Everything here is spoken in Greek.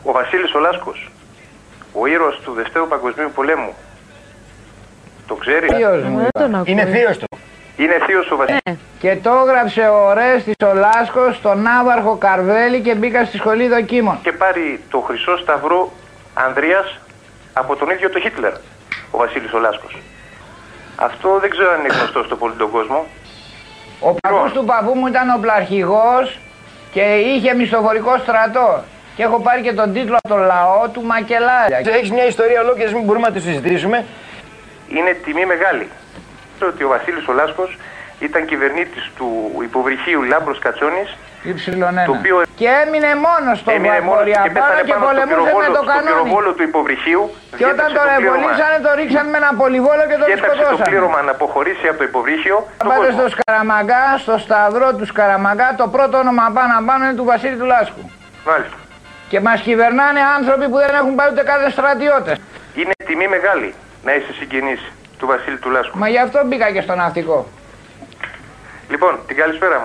Ο Βασίλης ο Λάσκος, ο ήρωας του Δευτέρου Παγκοσμίου Πολέμου. Το ξέρει? Είναι θείος του. Είναι θείος ο Βασίλης. Και το έγραψε ο Ρέστης ο Λάσκος στον Ναύαρχο Καρβέλη και μπήκα στη σχολή δοκίμων. Και πάρει το Χρυσό Σταυρό Ανδρείας από τον ίδιο το Χίτλερ, ο Βασίλης ο Λάσκος. Αυτό δεν ξέρω αν είναι γνωστό στο πολύ τον κόσμο. Ο παππούς του παππού μου ήταν οπλαρχηγός και είχε μισθοφορικό στρατό. Και έχω πάρει και τον τίτλο από το λαό του Μακελάρη. Έχεις μια ιστορία ολόκληρη, μην μπορούμε να τη συζητήσουμε. Είναι τιμή μεγάλη. Ότι ο Βασίλης ο Λάσκος ήταν κυβερνήτης του υποβρυχίου Λάμπρος Κατσόνης, Y1. το οποίο και έμεινε μόνος στο Βορειαπάνα και πολεμούσε με το κανόνι. Στο πυροβόλο του υποβρυχίου. Και όταν τον εμβολήσανε το ρίξαν με ένα πολυβόλο και τον σκοτώσανε. Διέταξε το πλήρωμα να αποχωρήσει από το υποβρύχιο. Πάτε στο Σκαραμαγκά, στο σταυρό του Σκαραμαγκά, το πρώτο όνομα πάνω είναι του Βασίλη του Λάσκου. Μάλιστα. Και μας κυβερνάνε άνθρωποι που δεν έχουν πάει ούτε καν στρατιώτες. Είναι τιμή μεγάλη να είσαι συγγενής του Βασίλη του Λάσκου. Μα γι' αυτό μπήκα και στο ναυτικό. Λοιπόν, την καλησπέρα μου.